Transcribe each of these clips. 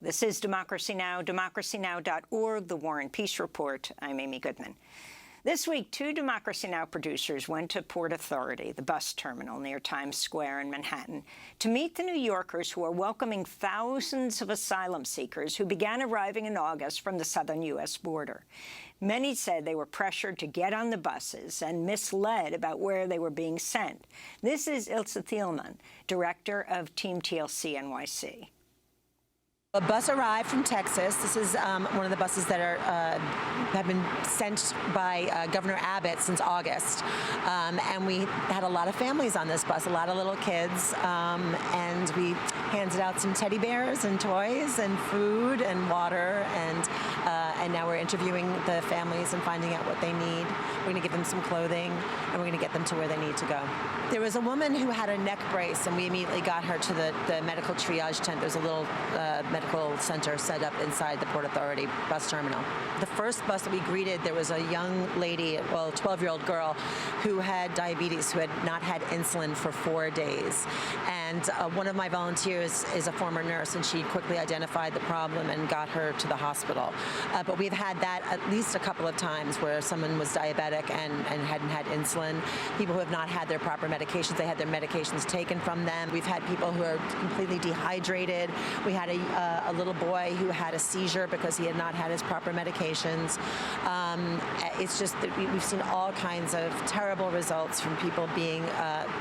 This is Democracy Now!, democracynow.org, The War and Peace Report. I'm Amy Goodman. This week, two Democracy Now! Producers went to Port Authority, the bus terminal near Times Square in Manhattan, to meet the New Yorkers who are welcoming thousands of asylum seekers who began arriving in August from the southern U.S. border. Many said they were pressured to get on the buses and misled about where they were being sent. This is Ilse Thielman, director of Team TLC NYC. A bus arrived from Texas. This is one of the buses that have been sent by Governor Abbott since August. And we had a lot of families on this bus, a lot of little kids. And we handed out some teddy bears and toys and food and water. And now we're interviewing the families and finding out what they need. We're going to give them some clothing, and we're going to get them to where they need to go. There was a woman who had a neck brace, and we immediately got her to the medical triage tent. There's a little medical center set up inside the Port Authority bus terminal. The first bus that we greeted, there was a young lady, well, a 12-year-old girl, who had diabetes, who had not had insulin for 4 days. And one of my volunteers is a former nurse, and she quickly identified the problem and got her to the hospital. But we've had that at least a couple of times where someone was diabetic and hadn't had insulin. People who have not had their proper medications, they had their medications taken from them. We've had people who are completely dehydrated. We had a little boy who had a seizure because he had not had his proper medications. It's just that we've seen all kinds of terrible results from people being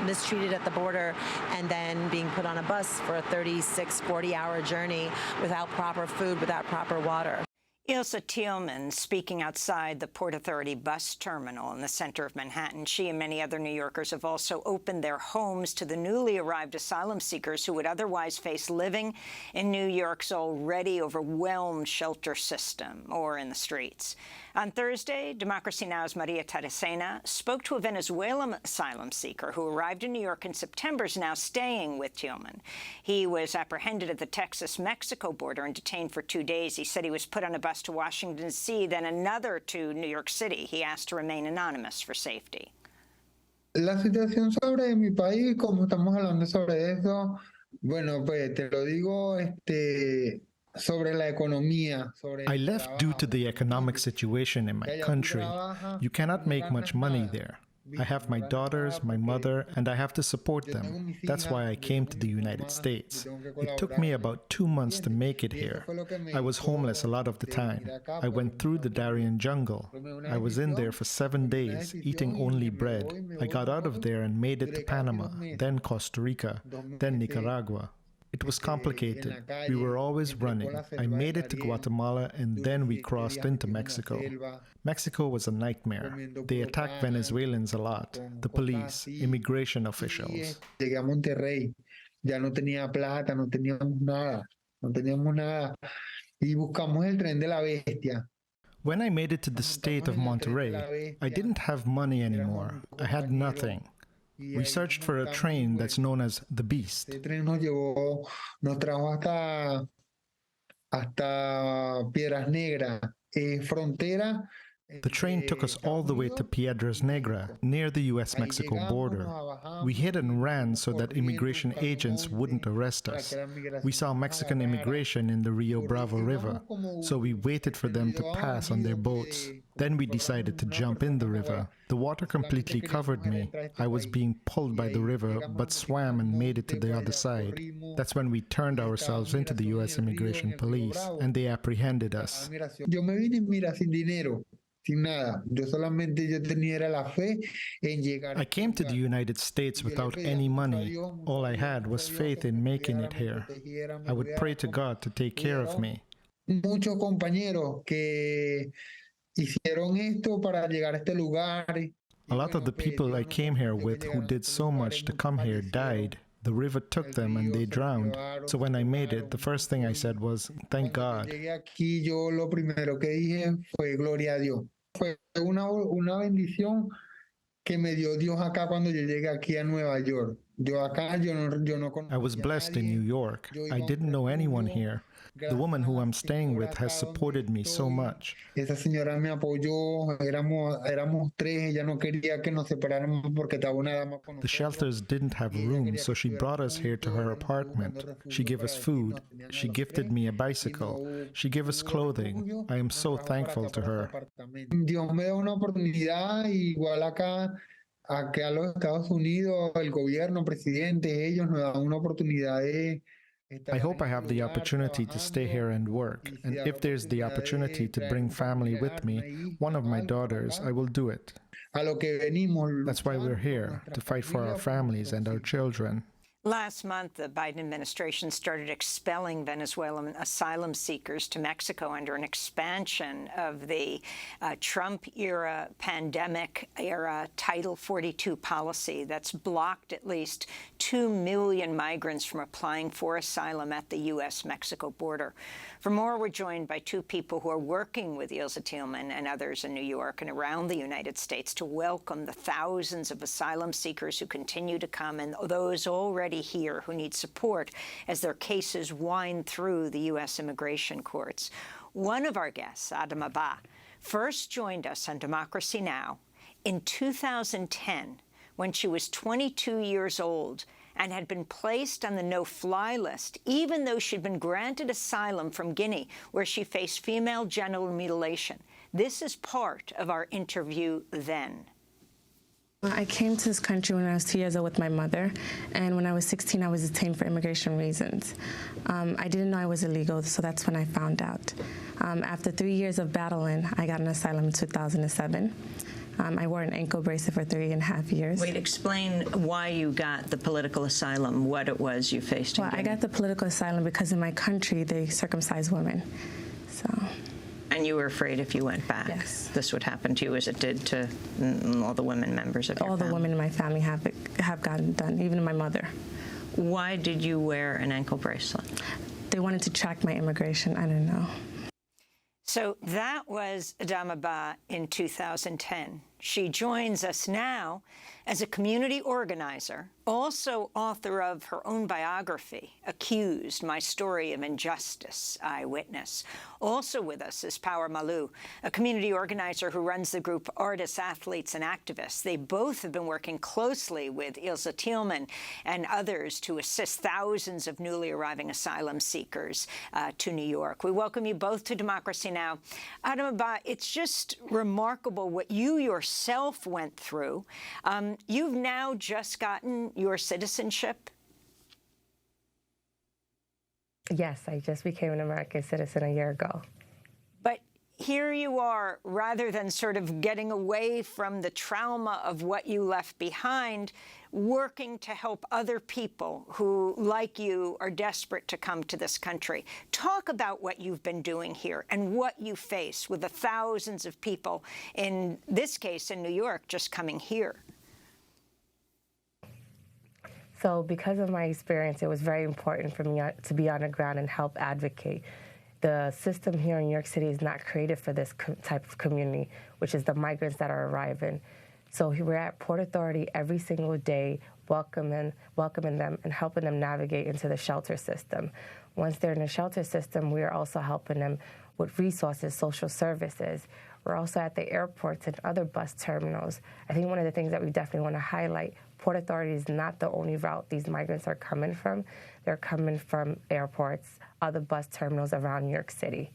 mistreated at the border and then being put on a bus for a 36, 40-hour journey without proper food, without proper water. Ilse Thielman speaking outside the Port Authority bus terminal in the center of Manhattan. She and many other New Yorkers have also opened their homes to the newly arrived asylum seekers who would otherwise face living in New York's already overwhelmed shelter system or in the streets. On Thursday, Democracy Now!'s Maria Teresina spoke to a Venezuelan asylum seeker who arrived in New York in September, is now staying with Thielman. He was apprehended at the Texas-Mexico border and detained for 2 days. He said he was put on a bus to Washington, D.C., then another to New York City. He asked to remain anonymous for safety. La situación sobre mi país, como estamos hablando sobre eso, bueno, pues te lo digo, sobre la economía. I left due to the economic situation in my country. You cannot make much money there. I have my daughters, my mother, and I have to support them. That's why I came to the United States. It took me about 2 months to make it here. I was homeless a lot of the time. I went through the Darien jungle. I was in there for 7 days, eating only bread. I got out of there and made it to Panama, then Costa Rica, then Nicaragua. It was complicated. We were always running. I made it to Guatemala, and then we crossed into Mexico. Mexico was a nightmare. They attacked Venezuelans a lot, the police, immigration officials. Llegué a Monterrey. Ya no tenía plata, no teníamos nada. No teníamos nada. Y buscamos el tren de la bestia. When I made it to the state of Monterrey, I didn't have money anymore. I had nothing. We searched for a train that's known as the Beast. El tren nos trajo hasta Piedras Negras, frontera. The train took us all the way to Piedras Negras, near the U.S.-Mexico border. We hid and ran so that immigration agents wouldn't arrest us. We saw Mexican immigration in the Rio Bravo River, so we waited for them to pass on their boats. Then we decided to jump in the river. The water completely covered me. I was being pulled by the river, but swam and made it to the other side. That's when we turned ourselves into the U.S. Immigration Police, and they apprehended us. Yo me vine, mira, sin dinero. I came to the United States without any money. All I had was faith in making it here. I would pray to God to take care of me. Muchos compañeros que hicieron esto para llegar a este lugar. A lot of the people I came here with who did so much to come here died. The river took them and they drowned. So when I made it, the first thing I said was, thank God. Aquí yo lo primero que dije fue gloria a Dios. Fue una bendición que me dio Dios acá cuando yo llegué aquí a Nueva York. I was blessed in New York. I didn't know anyone here. The woman who I'm staying with has supported me so much. Esa señora me apoyó, éramos tres, ella no quería que nos separáramos porque estaba una dama con The nosotros. shelters didn't have rooms, so she brought us here to her apartment. She gave us food. She gifted me a bicycle. She gave us clothing. I am so thankful to her. Dios me da una oportunidad, igual acá a los Estados Unidos, el gobierno, presidente, ellos nos dan una oportunidad de I hope I have the opportunity to stay here and work, and if there's the opportunity to bring family with me, one of my daughters, I will do it. That's why we're here, to fight for our families and our children. Last month, the Biden administration started expelling Venezuelan asylum seekers to Mexico under an expansion of the Trump-era, pandemic-era Title 42 policy that's blocked at least 2 million migrants from applying for asylum at the U.S.-Mexico border. For more, we're joined by two people who are working with Ilza Thielman and others in New York and around the United States to welcome the thousands of asylum seekers who continue to come and those already here who need support as their cases wind through the U.S. immigration courts. One of our guests, Adama Bah, first joined us on Democracy Now! In 2010 when she was 22 years old and had been placed on the no-fly list, even though she'd been granted asylum from Guinea, where she faced female genital mutilation. This is part of our interview then. I came to this country when I was 2 years old with my mother, and when I was 16, I was detained for immigration reasons. I didn't know I was illegal, so that's when I found out. After 3 years of battling, I got an asylum in 2007. I wore an ankle bracelet for 3.5 years. Wait, explain why you got the political asylum, what it was you faced. Well, I got the political asylum because in my country, they circumcise women, so. And you were afraid if you went back, yes, this would happen to you as it did to all the women members of your family? All the women in my family have gotten done, even my mother. Why did you wear an ankle bracelet? They wanted to track my immigration, I don't know. So that was Adama Bah in 2010. She joins us now as a community organizer, also author of her own biography, Accused, My Story of Injustice, Eyewitness. Also with us is Power Malu, a community organizer who runs the group Artists, Athletes, and Activists. They both have been working closely with Ilza Thielman and others to assist thousands of newly arriving asylum seekers to New York. We welcome you both to Democracy Now! Adama Bah, it's just remarkable what you yourself went through. You've now just gotten your citizenship? Yes, I just became an American citizen a year ago. But here you are, rather than sort of getting away from the trauma of what you left behind, working to help other people who, like you, are desperate to come to this country. Talk about what you've been doing here and what you face with the thousands of people, in this case in New York, just coming here. So because of my experience, it was very important for me to be on the ground and help advocate. The system here in New York City is not created for this type of community, which is the migrants that are arriving. So we're at Port Authority every single day, welcoming them and helping them navigate into the shelter system. Once they're in the shelter system, we are also helping them with resources, social services. We're also at the airports and other bus terminals. I think one of the things that we definitely want to highlight, Port Authority is not the only route these migrants are coming from. They're coming from airports, other bus terminals around New York City.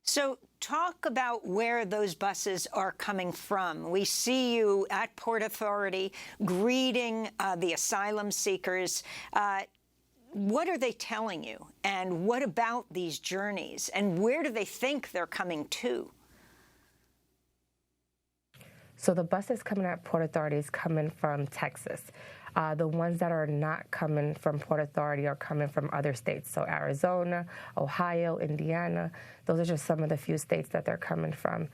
So talk about where those buses are coming from. We see you at Port Authority greeting the asylum seekers. What are they telling you? And what about these journeys? And where do they think they're coming to? So the buses coming at Port Authority is coming from Texas. The ones that are not coming from Port Authority are coming from other states. So Arizona, Ohio, Indiana, those are just some of the few states that they're coming from.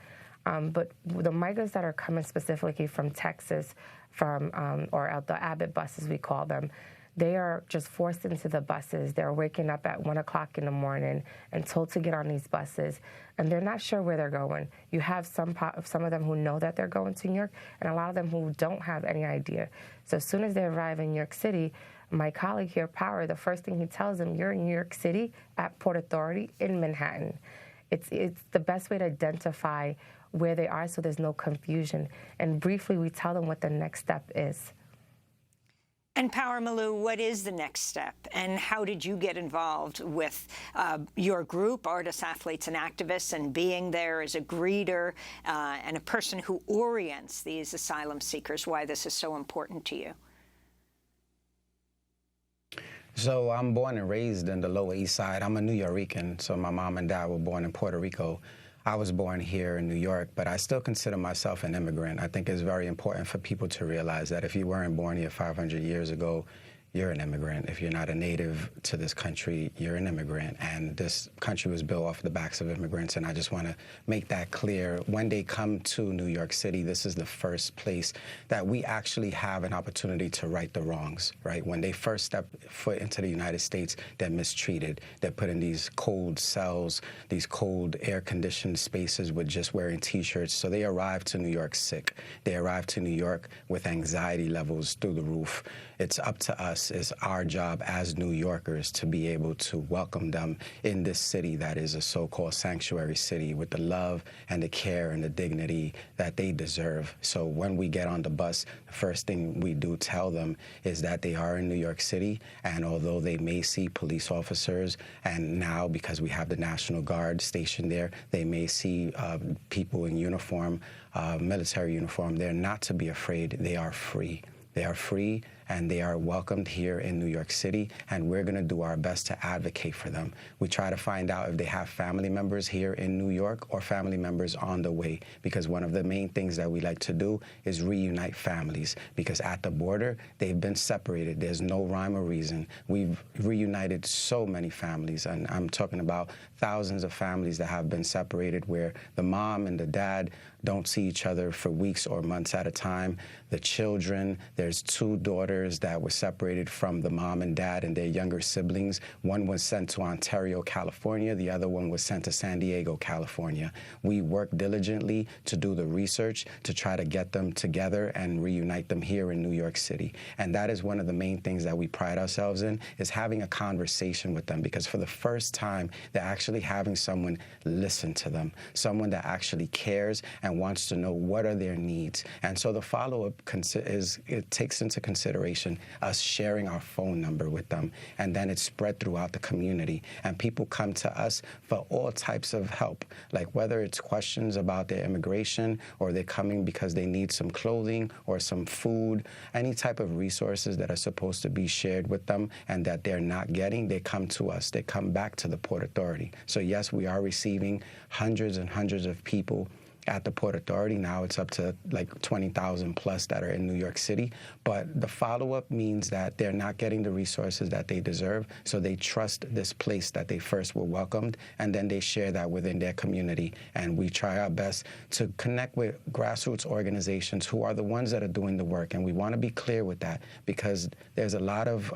But the migrants that are coming specifically from Texas, or the Abbott buses we call them, they are just forced into the buses. They're waking up at 1 o'clock in the morning and told to get on these buses, and they're not sure where they're going. You have some of them who know that they're going to New York, and a lot of them who don't have any idea. So as soon as they arrive in New York City, my colleague here, Power, the first thing he tells them, you're in New York City at Port Authority in Manhattan. It's the best way to identify where they are so there's no confusion. And briefly, we tell them what the next step is. And Power Malu, what is the next step, and how did you get involved with your group, Artists, Athletes, and Activists, and being there as a greeter and a person who orients these asylum seekers, why this is so important to you? So I'm born and raised in the Lower East Side. I'm a New Yorican, so my mom and dad were born in Puerto Rico. I was born here in New York, but I still consider myself an immigrant. I think it's very important for people to realize that if you weren't born here 500 years ago, you're an immigrant. If you're not a native to this country, you're an immigrant. And this country was built off the backs of immigrants, and I just want to make that clear. When they come to New York City, this is the first place that we actually have an opportunity to right the wrongs, right? When they first step foot into the United States, they're mistreated. They're put in these cold cells, these cold air-conditioned spaces with just wearing T-shirts. So they arrive to New York sick. They arrive to New York with anxiety levels through the roof. It's up to us. It's our job as New Yorkers to be able to welcome them in this city that is a so-called sanctuary city with the love and the care and the dignity that they deserve. So when we get on the bus, the first thing we do tell them is that they are in New York City, and although they may see police officers, and now because we have the National Guard stationed there, they may see people in uniform, military uniform, they're not to be afraid. They are free. They are free, and they are welcomed here in New York City, and we're going to do our best to advocate for them. We try to find out if they have family members here in New York or family members on the way, because one of the main things that we like to do is reunite families, because at the border, they've been separated. There's no rhyme or reason. We've reunited so many families, and I'm talking about thousands of families that have been separated where the mom and the dad don't see each other for weeks or months at a time. The children, there's 2 daughters that were separated from the mom and dad and their younger siblings. One was sent to Ontario, California. The other one was sent to San Diego, California. We work diligently to do the research to try to get them together and reunite them here in New York City. And that is one of the main things that we pride ourselves in, is having a conversation with them, because for the first time, they're actually having someone listen to them, someone that actually cares and wants to know what are their needs. And so the follow-up it takes into consideration us sharing our phone number with them, and then it's spread throughout the community. And people come to us for all types of help, like whether it's questions about their immigration, or they're coming because they need some clothing or some food, any type of resources that are supposed to be shared with them and that they're not getting, they come to us. They come back to the Port Authority. So yes, we are receiving hundreds and hundreds of people at the Port Authority. Now it's up to like 20,000 plus that are in New York City. But the follow-up means that they're not getting the resources that they deserve, so they trust this place that they first were welcomed, and then they share that within their community. And we try our best to connect with grassroots organizations who are the ones that are doing the work. And we want to be clear with that, because there's a lot of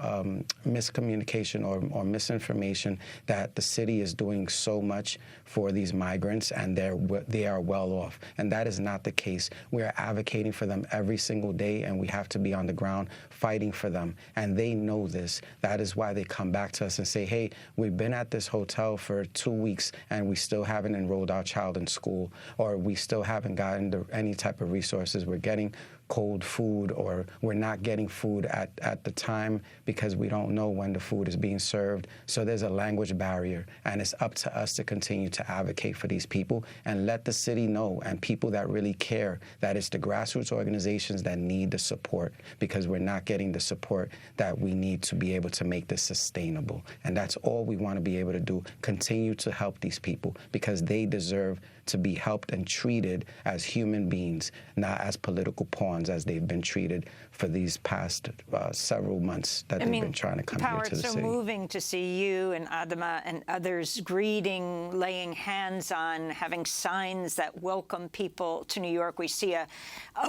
miscommunication or misinformation that the city is doing so much for these migrants and they are well off. And that is not the case. We are advocating for them every single day, and we have to be on the ground fighting for them. And they know this. That is why they come back to us and say, hey, we've been at this hotel for 2 weeks and we still haven't enrolled our child in school, or we still haven't gotten any type of resources. We're getting cold food, or we're not getting food at the time because we don't know when the food is being served. So there's a language barrier, and it's up to us to continue to advocate for these people and let the city know, and people that really care, that it's the grassroots organizations that need the support, because we're not getting the support that we need to be able to make this sustainable. And that's all we want to be able to do, continue to help these people, because they deserve to be helped and treated as human beings, not as political pawns ones as they've been treated for these past several months that they've been trying to come here to the city. It's so moving to see you and Adama and others greeting, laying hands on, having signs that welcome people to New York. We see a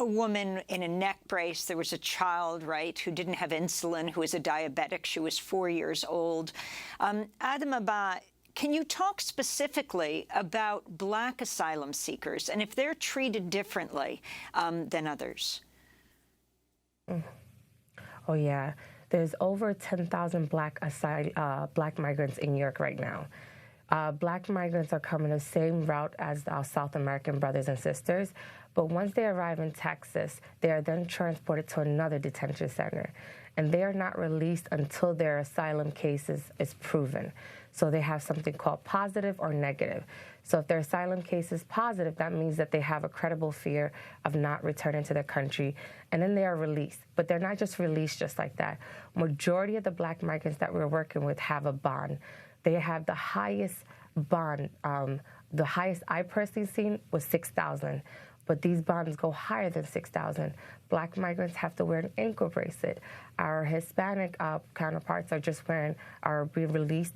woman in a neck brace. There was a child, right, who didn't have insulin, who was a diabetic. She was 4 years old. Adama Bah, can you talk specifically about Black asylum seekers and if they're treated differently than others? Oh, yeah. There's over 10,000 Black migrants in New York right now. Black migrants are coming the same route as our South American brothers and sisters, but once they arrive in Texas, they are then transported to another detention center, and they are not released until their asylum case is proven. So they have something called positive or negative. So if their asylum case is positive, that means that they have a credible fear of not returning to their country, and then they are released. But they're not just released just like that. Majority of the Black migrants that we're working with have a bond. They have the highest bond. The highest I personally seen was $6,000, but these bonds go higher than $6,000. Black migrants have to wear an ankle bracelet. Our Hispanic counterparts are being released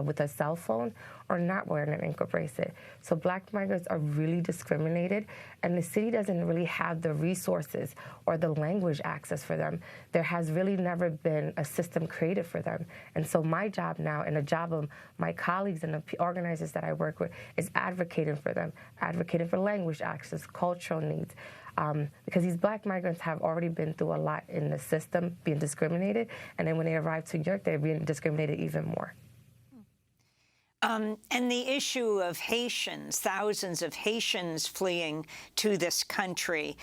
with a cell phone or not wearing an ankle bracelet. So Black migrants are really discriminated, and the city doesn't really have the resources or the language access for them. There has really never been a system created for them. And so my job now, and the job of my colleagues and the organizers that I work with, is advocating for them, advocating for language access, cultural needs. Because these Black migrants have already been through a lot in the system, being discriminated, and then when they arrive to New York, they're being discriminated even more. And the issue of Haitians, thousands of Haitians fleeing to this country.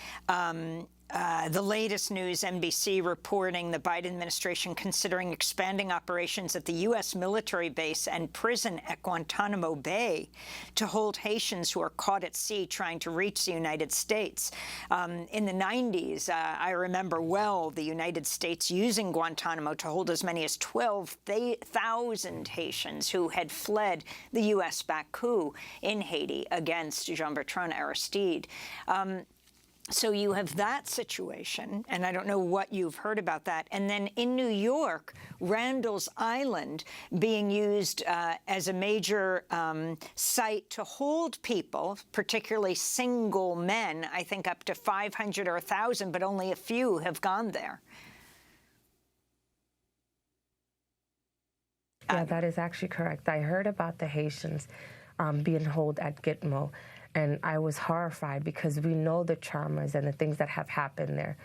The latest news, NBC reporting the Biden administration considering expanding operations at the U.S. military base and prison at Guantanamo Bay to hold Haitians who are caught at sea trying to reach the United States. In the 90s, I remember well the United States using Guantanamo to hold as many as 12,000 Haitians who had fled the U.S.-backed coup in Haiti against Jean-Bertrand Aristide. So you have that situation, and I don't know what you've heard about that. And then in New York, Randall's Island being used as a major site to hold people, particularly single men, I think up to 500 or 1,000, but only a few have gone there. Yeah, that is actually correct. I heard about the Haitians being held at Gitmo. And I was horrified because we know the traumas and the things that have happened there.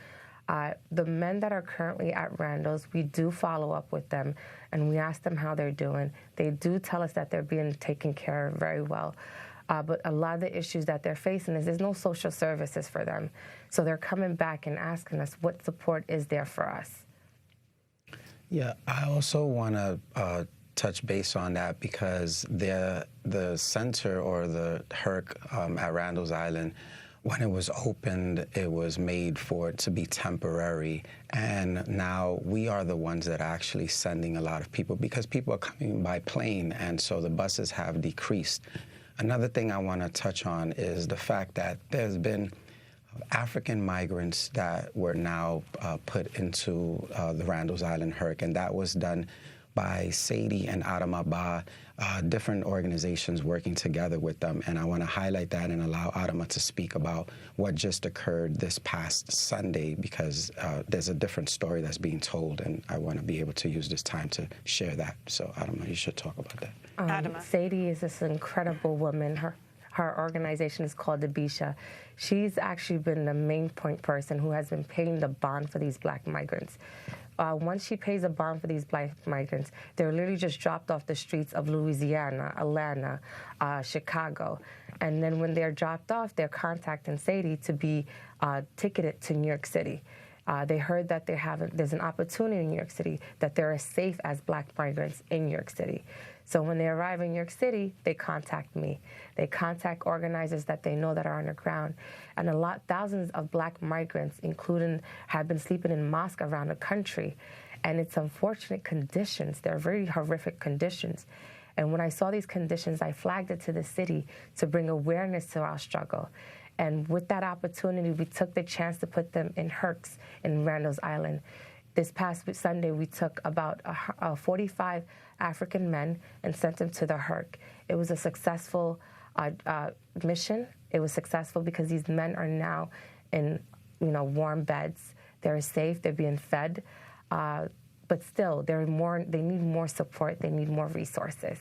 The men that are currently at Randall's, we do follow up with them, and we ask them how they're doing. They do tell us that they're being taken care of very well. But a lot of the issues that they're facing is there's no social services for them. So they're coming back and asking us what support is there for us. Yeah, I also want to touch base on that because the center or the HERC at Randall's Island, when it was opened, it was made for it to be temporary. And now we are the ones that are actually sending a lot of people because people are coming by plane, and so the buses have decreased. Another thing I want to touch on is the fact that there's been African migrants that were now put into the Randall's Island HERC, and that was done by Sadie and Adama Bah, different organizations working together with them. And I want to highlight that and allow Adama to speak about what just occurred this past Sunday, because there's a different story that's being told, and I want to be able to use this time to share that. So Adama, you should talk about that. Adama. Sadie is this incredible woman. Her organization is called Abisha. She's actually been the main point person who has been paying the bond for these Black migrants. Once she pays a bond for these Black migrants, they're literally just dropped off the streets of Louisiana, Atlanta, Chicago. And then when they're dropped off, they're contacting Sadie to be ticketed to New York City. They heard that there's an opportunity in New York City, that they're as safe as Black migrants in New York City. So when they arrive in New York City, they contact me. They contact organizers that they know that are on the ground. And thousands of Black migrants, including, have been sleeping in mosques around the country. And it's unfortunate conditions. They're very horrific conditions. And when I saw these conditions, I flagged it to the city to bring awareness to our struggle. And with that opportunity, we took the chance to put them in Hercs in Randall's Island. This past Sunday, we took about 45 African men and sent them to the Herc. It was a successful mission. It was successful because these men are now in, warm beds. They're safe. They're being fed, but still, they need more support. They need more resources.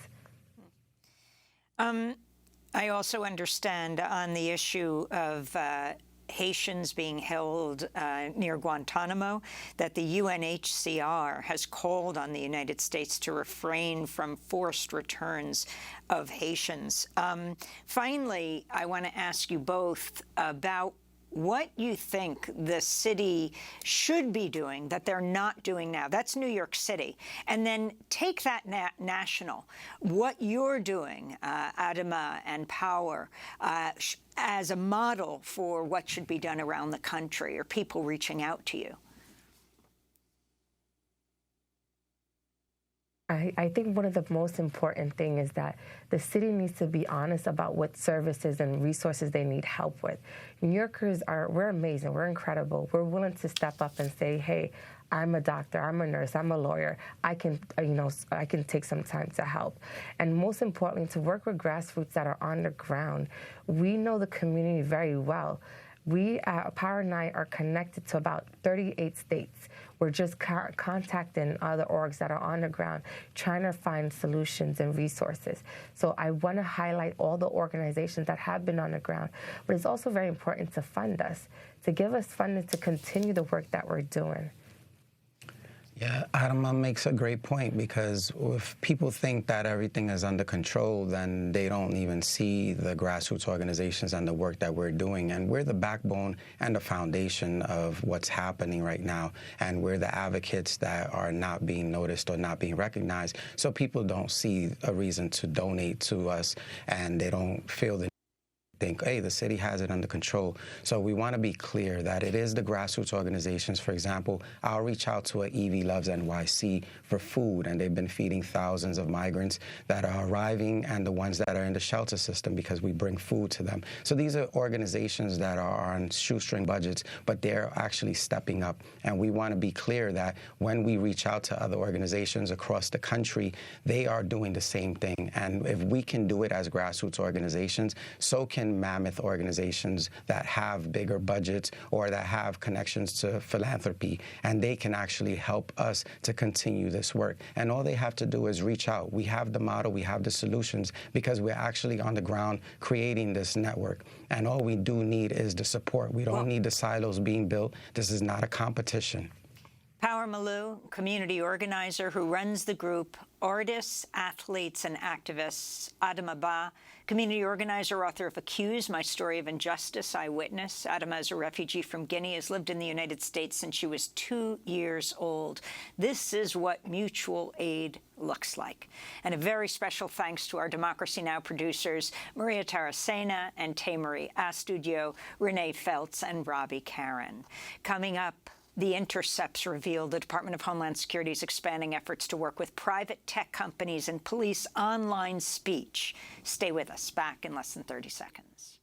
I also understand on the issue of Haitians being held near Guantanamo, that the UNHCR has called on the United States to refrain from forced returns of Haitians. Finally, I want to ask you both about what you think the city should be doing that they're not doing now. That's New York City. And then take that national, what you're doing, Adama and Power, as a model for what should be done around the country, or people reaching out to you. I think one of the most important things is that the city needs to be honest about what services and resources they need help with. New Yorkers we're amazing, we're incredible. We're willing to step up and say, hey, I'm a doctor, I'm a nurse, I'm a lawyer. I can take some time to help. And most importantly, to work with grassroots that are on the ground. We know the community very well. We, Power and I, are connected to about 38 states. We're just contacting other orgs that are on the ground, trying to find solutions and resources. So I want to highlight all the organizations that have been on the ground. But it's also very important to fund us, to give us funding to continue the work that we're doing. Yeah, Adama makes a great point, because if people think that everything is under control, then they don't even see the grassroots organizations and the work that we're doing. And we're the backbone and the foundation of what's happening right now. And we're the advocates that are not being noticed or not being recognized. So people don't see a reason to donate to us, and they don't feel the think, hey, the city has it under control. So we want to be clear that it is the grassroots organizations. For example, I'll reach out to a Evie Loves NYC for food, and they've been feeding thousands of migrants that are arriving and the ones that are in the shelter system, because we bring food to them. So these are organizations that are on shoestring budgets, but they're actually stepping up. And we want to be clear that when we reach out to other organizations across the country, they are doing the same thing. And if we can do it as grassroots organizations, so can mammoth organizations that have bigger budgets or that have connections to philanthropy, and they can actually help us to continue this work. And all they have to do is reach out. We have the model, we have the solutions, because we're actually on the ground creating this network. And all we do need is the support. We don't need the silos being built. This is not a competition. Power Malu, community organizer who runs the group Artists, Athletes, and Activists. Adama Bah, community organizer, author of Accused, My Story of Injustice, Eyewitness. Adama is a refugee from Guinea, has lived in the United States since she was 2 years old. This is what mutual aid looks like. And a very special thanks to our Democracy Now! Producers, Maria Taracena and Tamarie Astudio, Renee Feltz, and Robbie Karen. Coming up, The Intercepts reveal the Department of Homeland Security's expanding efforts to work with private tech companies and police online speech. Stay with us. Back in less than 30 seconds.